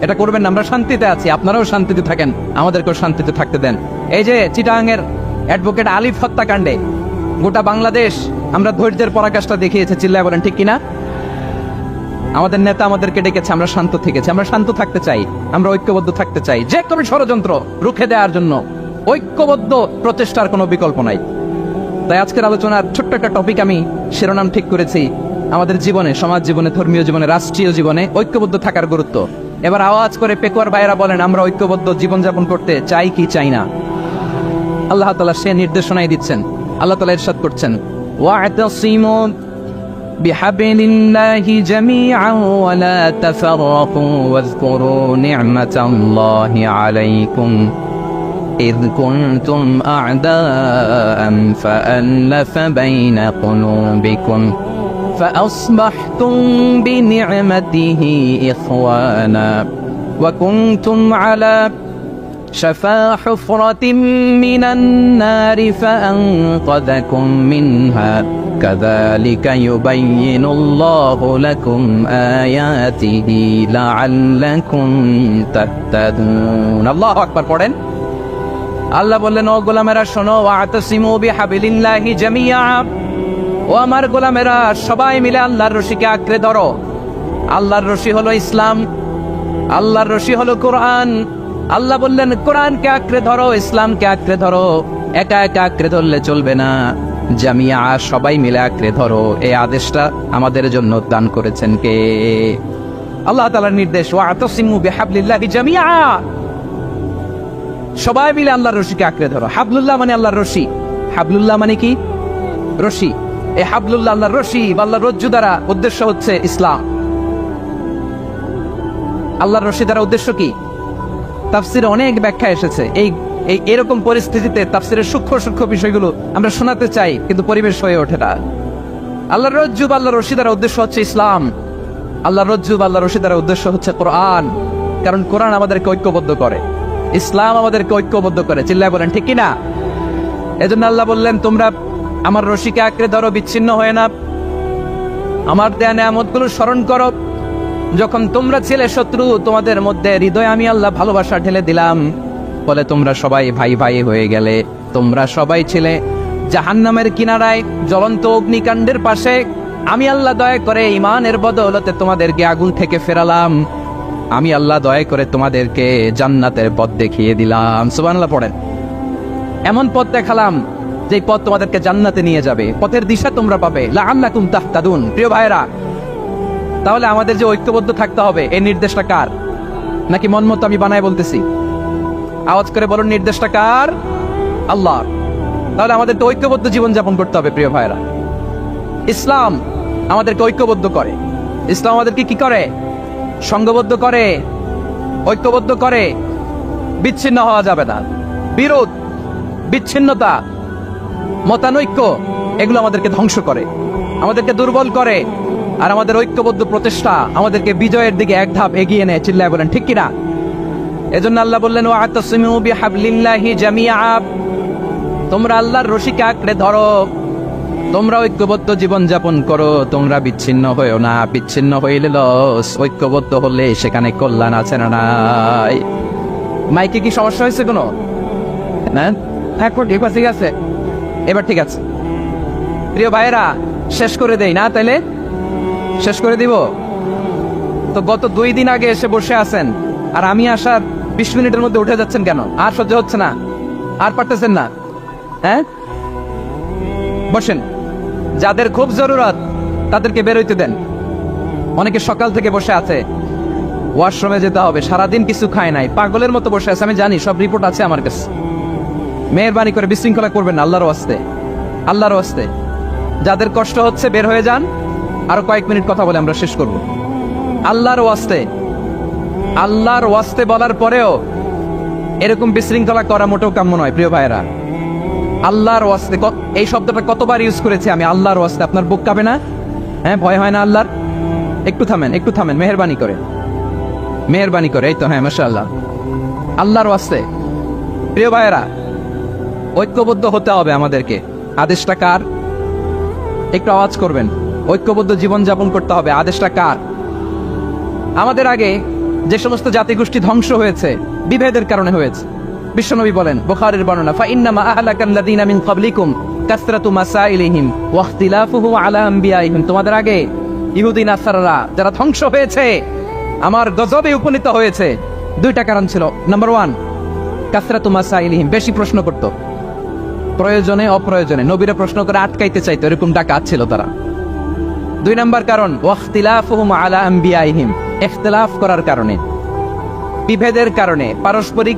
এটা করবেন না। আমরা শান্তিতে আছি, আপনারাও শান্তিতে থাকেন, আমাদেরকেও শান্তিতে থাকতে দেন। এই যে চিটাগাংয়ের অ্যাডভোকেট আলিফ হত্যাকাণ্ডে গোটা বাংলাদেশ আমরা ধৈর্যের পরাকাষ্ঠা দেখিয়েছে, চিল্লায় বলেন, ঠিক কিনা? আমাদের নেতা আমাদেরকে ডেকেছে, আমরা শান্ত থেকেছি। আমরা শান্ত থাকতে চাই, আমরা ঐক্যবদ্ধ থাকতে চাই। যে কোনো ষড়যন্ত্র রুখে দেওয়ার জন্য ঐক্যবদ্ধ প্রচেষ্টার কোনো বিকল্প নাই। তাই আজকের আলোচনার ছোট্ট একটা টপিক আমি শিরোনাম ঠিক করেছি, আমাদের জীবনে, সমাজ জীবনে, ধর্মীয় জীবনে, রাষ্ট্রীয় জীবনে ঐক্যবদ্ধ থাকার গুরুত্ব। এবার আওয়াজ করে পেকুয়ার ভাইয়েরা বলেন, আমরা ঐক্যবদ্ধ জীবনযাপন করতে চাই কি চাই না? আল্লাহ তাআলা সে নির্দেশনাই দিচ্ছেন। আল্লাহ তাআলা ইরশাদ করছেন, ওয়া'তাসিমু বিহাবিলিল্লাহি জামিআন ওয়া লা তাফাররাকু ওয়াযকুরু নি'মাতাল্লাহি আলাইকুম إذ كنتم أعداء فألف بين قلوبكم فأصبحتم بنعمته إخوانا وكنتم على شفا حفرة من النار فأنقذكم منها كذلك يبين الله لكم آياته لعلكم تهتدون الله أكبر পড়েন আল্লাহ বললেন, ও গোলামেরা শোনো, ওয়া'তাসিমু বিহাবিলিল্লাহি জামিআ, ও আমার গোলামেরা সবাই মিলে আল্লাহর রশিকে আঁকড়ে ধরো। আল্লাহর রশি হলো ইসলাম, আল্লাহর রশি হলো কোরআন। আল্লাহ বললেন, কোরআনকে আঁকড়ে ধরো, ইসলামকে আঁকড়ে ধরো। একা একা আঁকড়ে ধরলে চলবে না, জামিআ, সবাই মিলে আঁকড়ে ধরো। এই আদেশটা আমাদের জন্য দান করেছেন কে? আল্লাহ তাআলার নির্দেশ, ওয়া'তাসিমু বিহাবলিল্লাহি জামিআ, সবাই মিলে আল্লাহর রশিকে আঁকড়ে ধরো। হাবলুল্লাহ মানে আল্লাহর রশি। হাবলুল্লাহ মানে কি? রশি। এই হাবলুল্লাহ আল্লাহর রশি বা আল্লাহর রজ্জু দ্বারা উদ্দেশ্য হচ্ছে ইসলাম। আল্লাহর রশি দ্বারা উদ্দেশ্য কি? তাফসিরে অনেক ব্যাখ্যা এসেছে। এরকম পরিস্থিতিতে তাফসিরের সূক্ষ্ম সূক্ষ্ম বিষয়গুলো আমরা শোনাতে চাই, কিন্তু পরিবেশ হয়ে ওঠে না। আল্লাহর রজ্জু বা আল্লাহর রশি দ্বারা উদ্দেশ্য হচ্ছে ইসলাম। আল্লাহর রজ্জু বা আল্লাহর রশি দ্বারা উদ্দেশ্য হচ্ছে কোরআন, কারণ কোরআন আমাদেরকে ঐক্যবদ্ধ করে, ইসলাম আমাদেরকে ঐক্যবদ্ধ করে। চিল্লায় বলেন, ঠিক কিনা? এজন্য আল্লাহ বললেন, তোমরা আমার রশিকে আঁকড়ে ধরো, বিচ্ছিন্ন হয়ে না। আমার দেয়া নেয়ামতগুলো স্মরণ করো। যখন তোমরা ছিলে শত্রু, তোমাদের মধ্যে হৃদয়ে আমি আল্লাহ ভালোবাসা ঢেলে দিলাম, বলে তোমরা সবাই ভাই ভাই হয়ে গেলে। তোমরা সবাই ছিলে জাহান্নামের কিনারায়, জ্বলন্ত অগ্নিকাণ্ডের পাশে, আমি আল্লাহ দয়া করে ঈমানের বদৌলতে তোমাদেরকে আগুন থেকে ফেরালাম, আমি আল্লাহ দয়া করে তোমাদেরকে জান্নাতের পথ দেখিয়ে দিলাম। সুবহানাল্লাহ পড়েন। এমন পথ দেখালাম যে পথ তোমাদেরকে জান্নাতে নিয়ে যাবে, পথের দিশা তোমরা পাবে, লাআল্লাকুম তাহতাদুন। প্রিয় ভাইরা, তাহলে আমাদের যে ঐক্যবদ্ধ থাকতে হবে, এই নির্দেশটা কার? নাকি মন মতো আমি বানায় বলতেছি? আওয়াজ করে বলুন, নির্দেশটা কার? আল্লাহর। তাহলে আমাদের তো ঐক্যবদ্ধ জীবন যাপন করতে হবে। প্রিয় ভাইরা, ইসলাম আমাদেরকে ঐক্যবদ্ধ করে। ইসলাম আমাদেরকে কি করে? সংঘবদ্ধ করে, ঐক্যবদ্ধ করে। বিচ্ছিন্ন হওয়া যাবে না। বিরোধ, বিচ্ছিন্নতা, মতানৈক্য, এগুলো আমাদেরকে ধ্বংস করে, আমাদেরকে দুর্বল করে। আর আমাদের ঐক্যবদ্ধ প্রচেষ্টা আমাদেরকে বিজয়ের দিকে এক ধাপ এগিয়ে নেয়। চিল্লায় বলেন ঠিক কিনা? এজন্য আল্লাহ বললেন, ওয়া'তাসিমু বিহাবলিল্লাহি জামিআ, তোমরা আল্লাহর রশিকে আঁকড়ে ধরো, তোমরা ঐক্যবদ্ধ জীবন যাপন করো, তোমরা বিচ্ছিন্ন হয়েও না। বিচ্ছিন্ন হইলে লস, ঐক্যবদ্ধ হলে সেখানে কল্যাণ আছে না নাই? মাইকে কি সমস্যা হয়েছে কোনো? ঠিক আছে, এবার ঠিক আছে। প্রিয় ভাইয়েরা, শেষ করে দেই না? তাইলে শেষ করে দিব তো। গত 2 দিন আগে এসে বসে আছেন, আর আমি আসার 20 মিনিটের মধ্যে উঠে যাচ্ছেন কেন? আর সহ্য হচ্ছে না? আর পারতেছেন না? হ্যাঁ, বসেন। যাদের খুব জরুরত তাদেরকে বের হইতে দেন। অনেকে সকাল থেকে বসে আছে, ওয়াশরুমে যেতে হবে, সারাদিন কিছু খায় নাই, পাগলের মতো বসে আছে। আমি জানি, সব রিপোর্ট আছে আমার কাছে। মেহেরবানি করে বিশৃঙ্খলা করবেন না, আল্লাহর ওয়াস্তে, আল্লাহর ওয়াস্তে। যাদের কষ্ট হচ্ছে বের হয়ে যান। আরো কয়েক মিনিট কথা বলে আমরা শেষ করব। আল্লাহর ওয়াস্তে, আল্লাহর ওয়াস্তে বলার পরেও এরকম বিশৃঙ্খলা করা মোটেও কাম্য নয়। প্রিয় ভাইয়েরা, আল্লাহর ওয়াস্তে, এই শব্দটা কতবার ইউজ করেছি আমি, আল্লাহর ওয়াস্তে। আপনার বুক কাঁপে না? হ্যাঁ, ভয় হয় না আল্লাহর? একটু থামেন, একটু থামেন, মেহেরবানি করে, মেহেরবানি করে। এই তো, হ্যাঁ, মাশাআল্লাহ, আল্লাহর ওয়াস্তে। প্রিয় ভাইয়েরা, ঐক্যবদ্ধ হতে হবে আমাদেরকে। আদেশটা কার? একটু আওয়াজ করবেন। ঐক্যবদ্ধ জীবন যাপন করতে হবে, আদেশটা কার? আমাদের আগে যে সমস্ত জাতিগোষ্ঠী ধ্বংস হয়েছে, বিভেদের কারণে হয়েছে। বিশ্বনবী বলেন, বুখারীর বর্ণনা, ফাইন্নামা আহলাকাল্লাযীনা মিন ক্বাবলিকুম কাসরাতু মাসাইলিহিম ওয়া ইখতিলাফুহু আলা আম্বিয়াইহিম। তোমাদের আগে ইহুদি নাসারারা যারা ধ্বংস হয়েছে, আমার গজবে উপনীত হয়েছে, 2টা কারণ ছিল। নাম্বার 1, কাসরাতু মাসাইলিহিম, বেশি প্রশ্ন করত, প্রয়োজনে অপ্রয়োজনে নবীরা প্রশ্ন করে আটকাইতে চাইতো, এরকম ডাকাত ছিল তারা। 2 নাম্বার কারণ, ওয়া ইখতিলাফুহুম আলা আম্বিয়াইহিম, ইখতিলাফ করার কারণে, বিভেদের কারণে, পারস্পরিক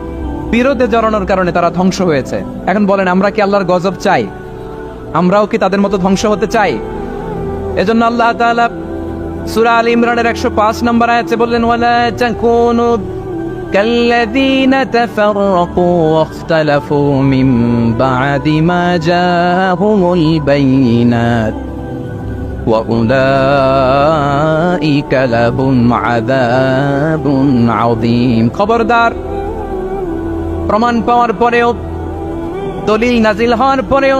বিরোধে জড়ানোর কারণে তারা ধ্বংস হয়েছে। এখন বলেন, আমরা কি আল্লাহর গজব চাই? আমরাও কি তাদের মতো ধ্বংস হতে চাই? এজন্য আল্লাহ তাআলা সূরা আল ইমরানের 105 নম্বর আয়াতে বললেন, ওয়ালা তাকুনু কাল্লাযীনা তাফাররাকু ওয়াখতালাফু মিন বা'দি মা জাআহুমুল বাইয়িনাত ওয়া উলাইকা লাহুম আযাবুন আযীম। খবরদার, প্রমাণ পাওয়ার পরেও, দলিল নাজিল হওয়ার পরেও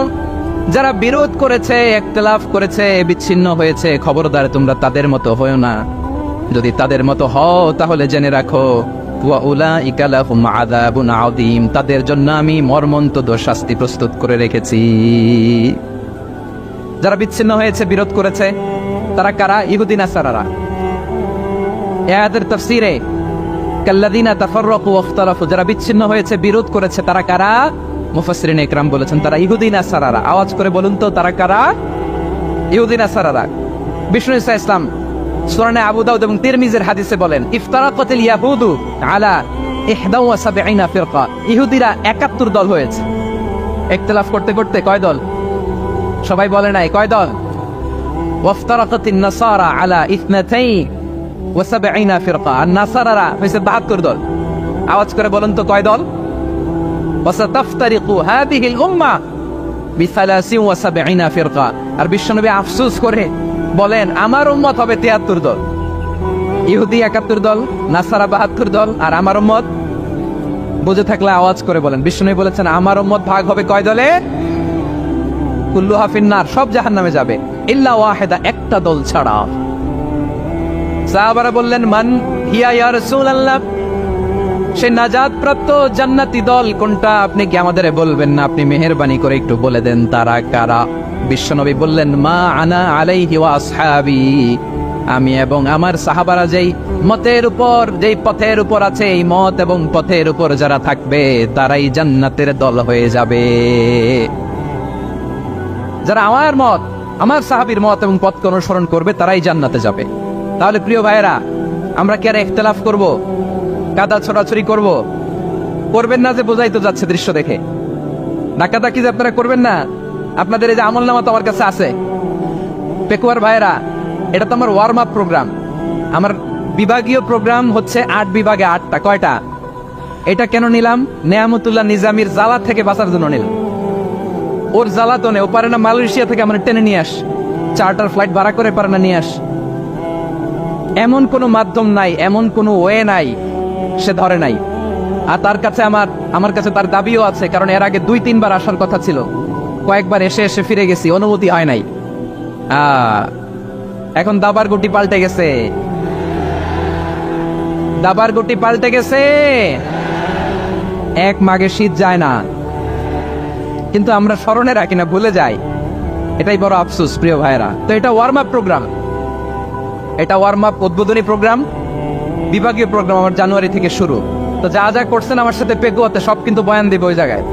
যারা বিরোধ করেছে, ইখতিলাফ করেছে, বিচ্ছিন্ন হয়েছে, খবরদার তোমরা তাদের মতো হয়ো না। যদি তাদের মতো হও তাহলে জেনে রাখো, ওয়া উলাইকা লাহুম আযাবুন আযীম, তাদের জন্য আমি মর্মন্তুদ শাস্তি প্রস্তুত করে রেখেছি। যারা বিচ্ছিন্ন হয়েছে, বিরোধ করেছে, তারা কারা? ইহুদি নাসারারা। এই আয়াতের তাফসীরে কাল্লাযীনা তাফাররাকু ওয়া ইখতালাফু, যারা বিচ্ছিন্ন হয়েছে, বিরোধ করেছে, তারা কারা? মুফাসসিরিন ইকরাম বলেছেন তারা ইহুদি নাসারারা। আওয়াজ করে বলুন তো, তারা কারা? ইহুদি নাসারারা। বিষ্ণু ঈসা ইসলাম সুনানে আবু দাউদ এবং তিরমিজির হাদিসে বলেন, ইফতারাকাতিল ইয়াহুদু আলা 71 ফিরকা, ইহুদিরা 71 দল হয়েছে। ইখতিলাফ করতে করতে কয় দল? সবাই বলে নাই, কয় দল? ওয়াফতারাকাতিন নাসারা আলা 72 ফিরকা, আর নাসারারা হয়েছে 72 দল। আওয়াজ করে বলুন তো, কয় দল? ওয়াসাতাফতারিকু হাদিহিল উম্মাহ বি73 ফিরকা। আর বিশ্বনবী আফসোস করে বলেন, আমার উম্মত হবে 73 দল। ইহুদি 71 দল, নাসারা 72 দল, আর আমার উম্মত, বুঝে থাকলে আওয়াজ করে বলেন। বিশ্বনবী বলেছেন, আমার উম্মত ভাগ হবে কয় দলে? কুল্লুহা ফিন্নার, সব জাহান্নামে যাবে, ইল্লা ওয়াহিদা, একটা দল ছাড়া। সাহাবারা বললেন, মান হিয়া ইয়া রাসূলুল্লাহ, সেই নাজাত প্রাপ্ত জান্নাতি দল কোনটা? আপনি কি আমাদের বলবেন না? আপনি মেহেরবানি করে একটু বলে দেন তারা কারা। বিশ্বনবী বললেন, মা আনা আলাইহি ওয়া আসহাবি, আমি এবং আমার সাহাবারা যেই মতের উপর, যেই পথের উপর আছে, এই মত এবং পথের উপর যারা থাকবে তারাই জান্নাতের দল হয়ে যাবে। যারা আমার মত, আমার সাহাবীর মত এবং পথকে অনুসরণ করবে তারাই জান্নাতে যাবে। তাহলে প্রিয় ভাইয়েরা, আমরা কি আর ইখতিলাফ করব, কাদা ছড়াছড়ি করব? করবেন না যে বোঝাই তো যাচ্ছে দৃশ্য দেখে। ডাকাডাকি যে আপনারা করবেন না, আপনাদের এই যে আমলনামা তো আমার কাছে আছে। পেকুয়ার ভাইয়েরা, এটা তো আমার ওয়ার্ম আপ প্রোগ্রাম। আমার বিভাগীয় প্রোগ্রাম হচ্ছে 8 বিভাগে 8টা। কয়টা? এটা কেন নিলাম? নেয়ামতুল্লাহ নিজামীর জ্বালা থেকে বাঁচার জন্য নিলাম। ওর জ্বালা তো নেই, ও পারে না মালয়েশিয়া থেকে আমার টেনে নিয়ে আস, চার্টার ফ্লাইট ভাড়া করে পারে না নিয়ে আস। এমন কোনো মাধ্যম নাই, এমন কোনো ওয়ে নাই, সে ধরে নাই। আর তার কাছে আমার কাছে তার দাবিও আছে, কারণ এর আগে 2-3 বার আসার কথা ছিল, কয়েকবার এসে এসে ফিরে গেছি, অনুমতি হয় নাই। এখন দাবার গুটি পাল্টে গেছে, দাবার গুটি পাল্টে গেছে। এক মাঘে শীত যায় না, কিন্তু আমরা স্মরণে রাখি না, ভুলে যাই। এটাই বড় আফসোস প্রিয় ভাইরা। তো এটা ওয়ার্ম আপ প্রোগ্রাম, এটা ওয়ার্ম আপ উদ্বোধনী প্রোগ্রাম, বিভাগীয় প্রোগ্রাম আমার জানুয়ারি থেকে শুরু। তো যা যা করছেন আমার সাথে পেকুয়াতে সব কিন্তু বয়ান দিব, ওই জায়গায়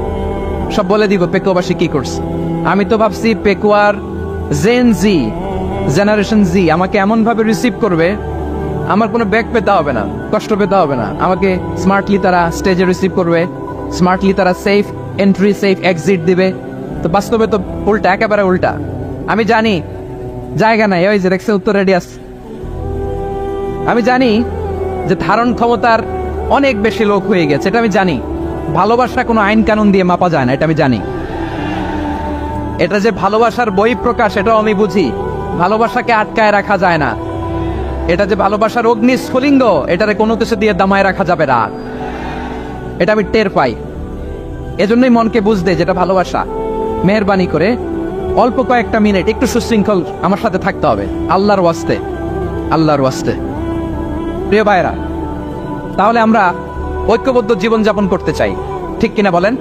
সব বলে দিব পেকুয়াবাসী কি করছে। আমি তো ভাবছি পেকুয়ার জেন জি, জেনারেশন জি আমাকে এমন ভাবে রিসিভ করবে, আমার কোনো ব্যাক পেতে হবে না, কষ্ট পেতে হবে না। আমাকে স্মার্টলি তারা স্টেজে রিসিভ করবে, স্মার্টলি তারা সেফ এন্ট্রি সেফ এক্সিট দিবে। তো বাস্তবে তো উল্টা, একেবারে উল্টা। আমি জানি জায়গা নাই, ওই যে দেখছে উত্তর রেডিয়াস। আমি জানি যে ধারণ ক্ষমতার অনেক বেশি লোক হয়ে গেছে, এটা আমি জানি। ভালোবাসা কোনো আইন কানুন দিয়ে মাপা যায় না, এটা আমি জানি। এটা যে ভালোবাসার বহিঃপ্রকাশ, এটাও আমি বুঝি। ভালোবাসাকে আটকায় রাখা যায় না। এটা যে ভালোবাসার অগ্নিস্ফুলিঙ্গ, এটারে কোনো কিছু দিয়ে দামায় রাখা যাবে না, এটা আমি টের পাই। এজন্যই মনকে বুঝতে যেটা ভালোবাসা। মেহেরবানি করে অল্প কয়েকটা মিনিট একটু সুশৃঙ্খল আমার সাথে থাকতে হবে, আল্লাহর ওয়াস্তে, আল্লাহর ওয়াস্তে। প্রিয় ভাইরা, তাহলে আমরা ঐক্যবদ্ধ জীবন যাপন করতে চাই, ঠিক কিনা বলেন?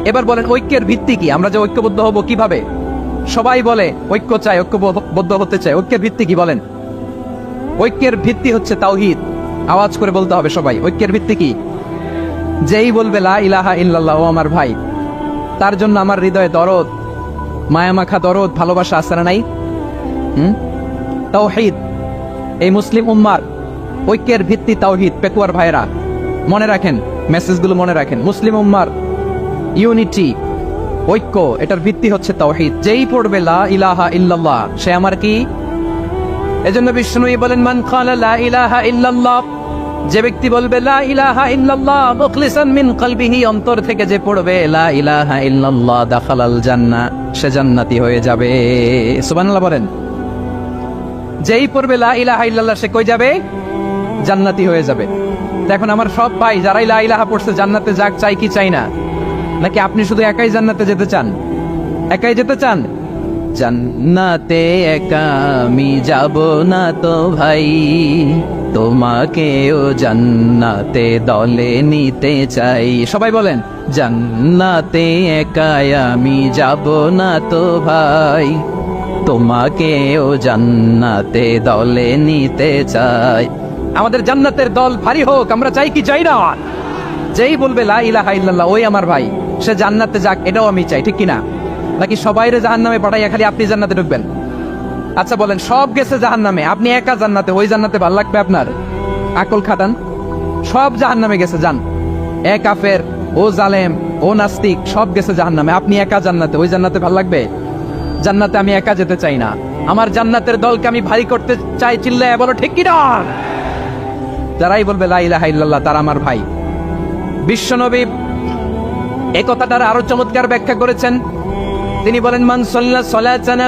এবার বলেন ঐক্যের ভিত্তি কি? আমরা যে ঐক্যবদ্ধ হব কিভাবে? সবাই বলে ঐক্য চাই, ঐক্যবদ্ধ হতে চাই। ঐক্যের ভিত্তি কি বলেন? ঐক্যের ভিত্তি হচ্ছে তাওহীদ। আওয়াজ করে বলতে হবে সবাই, ঐক্যের ভিত্তি কি? যেই বলবে লা ইলাহা ইল্লাল্লাহ, ও আমার ভাই, তার জন্য আমার হৃদয়ে দরদ, মায়ামাখা দরদ, ভালোবাসা আছে না নাই? তাওহীদ। এই মুসলিম উম্মার ঐক্যের ভিত্তি তাওহীদ। পেকুয়ার ভাইরা মনে রাখেন, মেসেজগুলো মনে রাখেন। মুসলিম উম্মার ইউনিটি, ঐক্য, এটার ভিত্তি হচ্ছে তাওহীদ। যেই পড়বে লা ইলাহা ইল্লাল্লাহ, সে আমার কি? এজন্য বিষ্ণুই বলেন, মান ক্বালা লা ইলাহা ইল্লাল্লাহ, যে ব্যক্তি বলবে লা ইলাহা ইল্লাল্লাহ মুখলিসান মিন কলবিহি, অন্তর থেকে যে পড়বে লা ইলাহা ইল্লাল্লাহ, দাখালাল জান্নাহ, সে জান্নাতি হয়ে যাবে। সুবহানাল্লাহ বলেন। যেই পড়বে লা ইলাহা ইল্লাল্লাহ, সে কই যাবে? জান্নাতি হয়ে যাবে। এখন আমার সব ভাই যারাই লা ইলাহা পড়ছে জান্নাতে যাক, চাই কি চাই না? নাকি আপনি শুধু একাই জান্নাতে যেতে চান? একাই যেতে চান? জান্নাতে একা আমি যাব না তো ভাই, তোমাকেও জান্নাতে দলে নিতে চাই। সবাই বলেন, জান্নাতে একা আমি যাব না তো ভাই, তোমাকেও জান্নাতে দলে নিতে চাই। আমাদের জান্নাতের দল ভারী হোক, আমরা চাই কি চাই না? যেই বলবে লা ইলাহা ইল্লাল্লাহ, ওই আমার ভাই, সে জান্নাতে যাক, এটাও আমি চাই, ঠিক কিনা? নাকি সবাইরে জাহান্নামে পাঠাইয়া খালি আপনি জান্নাতে ঢুকবেন? আচ্ছা বলেন, সব গেছে জাহান্নামে, আপনি একা জান্নাতে, ওই জান্নাতে ভালো লাগবে আপনার? আকল খাটান। সব জাহান্নামে গেছে, যান। এ কাফের, ও জালেম, ও নাস্তিক, সব গেছে জাহান্নামে, আপনি একা জান্নাতে, ওই জান্নাতে ভালো লাগবে? জান্নাতে আমি একা যেতে চাই না, আমার জান্নাতের দলকে আমি ভারী করতে চাই। চিল্লায় বলো ঠিক কিনা? যারাই বলবে লা ইলাহা ইল্লাল্লাহ, তারা আমার ভাই। বিশ্বনবী এই কথাটার আরো চমৎকার ব্যাখ্যা করেছেন। তিনি বলেন, মান সাল্লা সালাতানা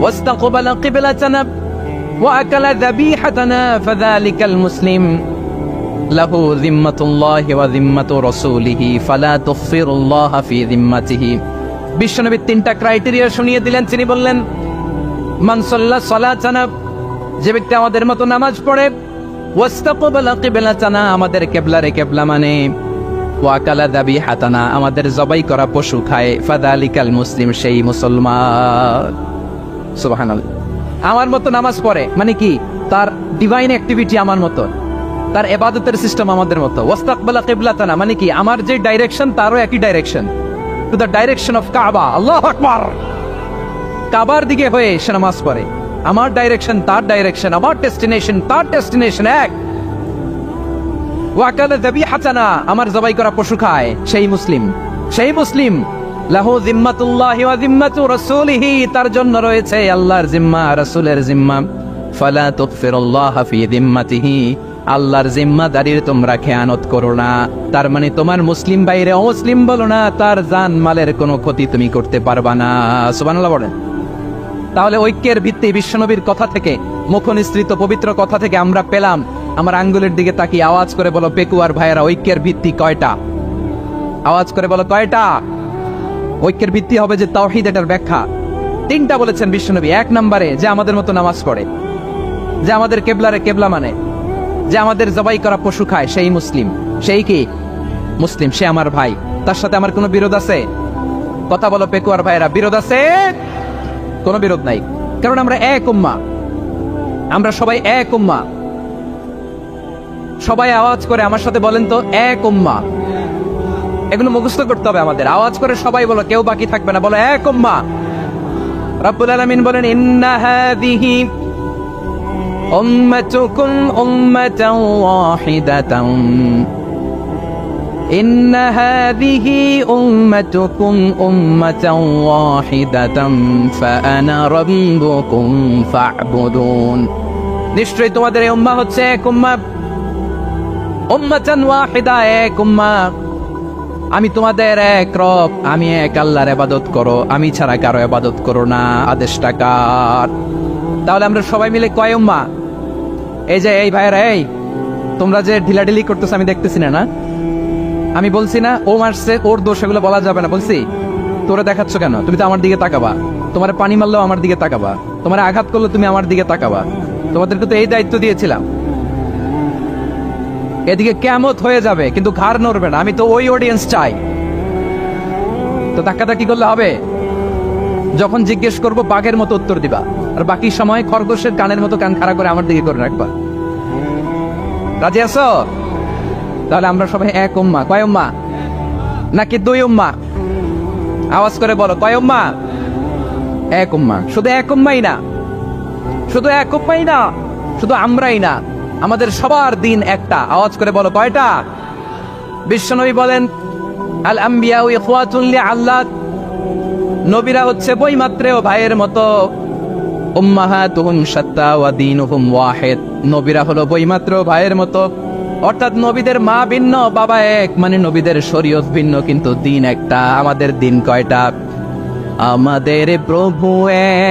ওয়াস্তাকবালা কিবলাতানা ওয়া আকালা যাবিহাতানা ফাযালিকাল মুসলিম লাহু যিম্মাতুল্লাহি ওয়া যিম্মাতু রাসূলিহি ফালা তুগফিরুল্লাহা ফি যিম্মাতিহি। বিশ্বনবী তিনটা ক্রাইটেরিয়া শুনিয়ে দিলেন। তিনি বললেন, মান সাল্লা সালাতানা, যে ব্যক্তি আমাদের মতো নামাজ পড়ে, ওয়াস্তাকবালা কিবলাতানা, আমাদের কিবলারে কিবলা মানে, ওয়াকালা যাবিহাতানা, আমাদের জবাই করা পশু খায়, ফাযালিকাল মুসলিম, সেই মুসলমান। সুবহানাল্লাহ। আমার মতো নামাজ পড়ে মানে কি, তার ডিভাইন অ্যাক্টিভিটি আমার মতো, তার ইবাদতের সিস্টেম আমাদের মতো। ওয়াস্তাকবালা কিবলাতানা মানে কি, আমার যে ডাইরেকশন তারও একই direction, to the direction of কাবা। আল্লাহু আকবার। কাবার দিকে হয়ে সে নামাজ পড়ে, আমার ডাইরেকশন তার ডাইরেকশন, আমার ডেস্টিনেশন তার ডেস্টিনেশন এক। ওয়াকালা যাবিহাতানা, আমার জবাই করা পশু খায়, সেই মুসলিম, সেই মুসলিম। লাহু জিম্মাতুল্লাহি ওয়া জিম্মাতু রাসূলিহি, তার জন্য রয়েছে আল্লাহর জিম্মা, রাসূলের জিম্মা। ফালা তুগফিরুল্লাহা ফি জিম্মাতিহি, আল্লাহর জিম্মাদারির তোমরা খেয়ানত করো না। তার মানে তোমার মুসলিম বাইরে অমুসলিম বলো না, তার জান মালের কোনো ক্ষতি তুমি করতে পারবা না। সুবহানাল্লাহ বলেন। তাহলে ঐক্যের ভিত্তি বিশ্বনবীর কথা থেকে, মুখনিসৃত পবিত্র কথা থেকে আমরা পেলাম। আমার আঙ্গুলের দিকে তাকিয়ে আওয়াজ করে বলো পেকুয়ার ভাইয়েরা, ঐক্যের ভিত্তি কয়টা? আওয়াজ করে বলো কয়টা? ঐক্যের ভিত্তি হবে যে তাওহীদ, এটার ব্যাখ্যা তিনটা বলেছেন বিশ্বনবী। এক নম্বরে যে আমাদের মতো নামাজ পড়ে, যে আমাদের কেবলারে কেবলা মানে, যে আমাদের জবাই করা পশু খায়, সেই মুসলিম। সেই কি মুসলিম? সে আমার ভাই, তার সাথে আমার কোনো বিরোধ আছে? কথা বলো পেকুয়ার ভাইয়েরা, বিরোধ আছে? কোনো বিরোধ নাই, কারণ আমরা এক উম্মা, আমরা সবাই এক উম্মা। সবাই আওয়াজ করে আমার সাথে বলেন তো, এক উম্মা। এগুলো মুখস্থ করতে হবে আমাদের। আওয়াজ করে সবাই বলো, কেউ বাকি থাকবে না, বলো এক উম্মা। রব্বুল আলামিন বলেন, ইন্না হাযিহি উম্মাতুকুম উম্মাতান ওয়াহিদাতান, ইন্না হাযিহি উম্মাতুকুম উম্মাতান ওয়াহিদাতান ফাআনা রাব্বুকুম ফা'বুদুন। নিশ্চয়ই তোমাদের এই উম্মাহ হচ্ছে এক উম্মাহ, উম্মাতান ওয়াহিদা, এক উম্মাহ। আমি তোমাদের এক রব, আমি এক আল্লাহর ইবাদত করো, আমি ছাড়া কারো ইবাদত করো না। আদেশটা কার? তাহলে আমরা সবাই মিলে কয় উম্মাহ? এই যে এই ভাইয়েরা, এই তোমরা যে ঢিলাঢিলি করতেছ আমি দেখতেছি না, না আমি বলছি না ও মারছে, ওর দোষ, এগুলো বলা যাবে না। বলছি তোরা দেখাচ্ছ কেন? তুমি তো আমার দিকে তাকাবা। তোমার পানি মারলেও আমার দিকে তাকাবা, তোমার আঘাত করলে তুমি আমার দিকে তাকাবা। তোমাদেরকে তো এই দায়িত্ব দিয়েছিলাম। এদিকে কিয়ামত হয়ে যাবে কিন্তু ঘাড় নড়বে না, আমি তো ওই অডিয়েন্স চাই। তো ধাক্কাধাক্কি করলে হবে? যখন জিজ্ঞেস করব বাঘের মতো উত্তর দিবা, আর বাকি সময় খরগোশের কানের মতো কান খাড়া করে আমার দিকে করে রাখবা। রাজি আছো? তাহলে আমরা সবাই এক উম্মা। কয় উম্মা? নাকি দুই উম্মা? আওয়াজ করে বলো, কয় উম্মা? এক উম্মা। শুধু এক উম্মাই না, শুধু এক উম্মাই না, শুধু আমরাই না, আমাদের সবার দিন একটা। আওয়াজ করে বলো কয়টা? বিশ্বনবী বলেন, আল আম্বিয়াউ ইখওয়াতুন লিআল্লাত, নবীরা হচ্ছে বৈমাত্রেয় ভাইয়ের মতো। উম্মাহাতুহুম শাত্তা ওয়া দীনুহুম ওয়াহিদ, নবীরা হলো বৈমাত্রেয় ভাইয়ের মতো। অর্থাৎ নবীদের মা ভিন্ন, বাবা এক, মানে নবীদের শরীয়ত ভিন্ন কিন্তু দিন একটা। আমাদের দিন কয়টা? আমাদের প্রভু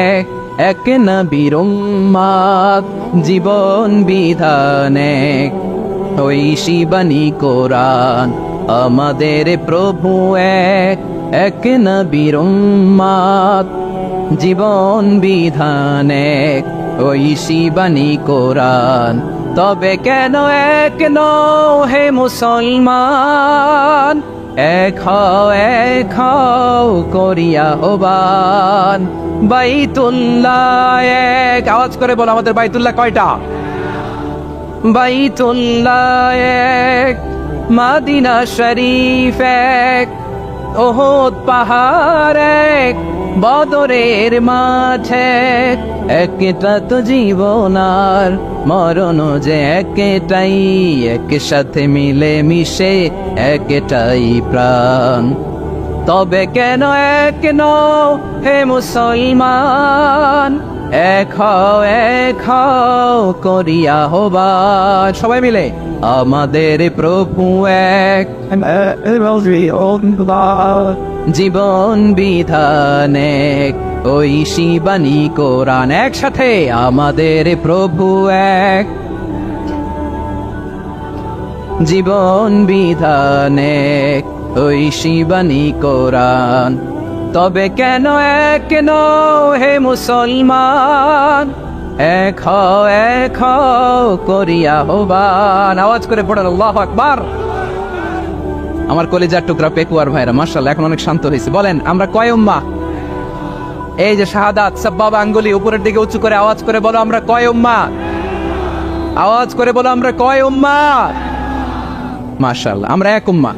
এক, এক নবীর উম্মত, জীবন বিধান এক, ওই শিবানী কোরআন। আমাদের প্রভু এক, এক নবীর উম্মত, জীবন বিধান এক, ওই শিবানী কোরআন। তবে কেন এক নও হে মুসলমান, এক হও করিয়া আহ্বান। বাইতুল্লাহ এক, আওয়াজ করে বলো আমাদের বাইতুল্লাহ কয়টা? বাইতুল্লাহ এক, মদিনা শরীফ এক, ওহদ পাহাড় এক, বদরের মাঠ এক। একটা তো জীবন আর মরণ যে একটাই, একসাথে মিলে মিশে একটাই প্রাণ। তবে কেন এক নও হে মুসলমান, এক হও করিয়া আহ্বান। সবাই মিলে আমাদের প্রভু এক, জীবন বিধান এক, ওই শিবানী কোরআন। একসাথে আমাদের প্রভু এক, জীবন বিধান এক, ওই শিবানী কোরআন। তবে কেন এক নও হে মুসলমান, এক হও করিয়া আহ্বান। আওয়াজ করে পড়েন আল্লাহু আকবার। আমার কলিজার টুকরা পেকুয়ার ভাইরা মাশাআল্লাহ এখন অনেক শান্ত হয়েছে। বলেন আমরা কয় উম্মাহ? এই যে শাহাদাত সাব্বাবা আঙ্গুলি উপরের দিকে উঁচু করে আওয়াজ করে বলো আমরা কয় উম্মাহ? আওয়াজ করে বলো আমরা কয় উম্মাহ? মাশাআল্লাহ আমরা এক উম্মাহ,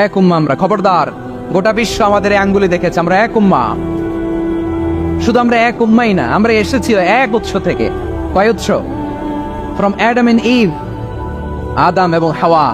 এক উম্মাহ আমরা। খবরদার, গোটা বিশ্ব আমাদের এই আঙ্গুলি দেখেছে, আমরা এক উম্মাহ। শুধু আমরা এক উম্মাই না, আমরা এসেছি এক উৎস থেকে। কয় উৎস? ফ্রম অ্যাডাম এন্ড ইভ, আদম এবং হাওয়া।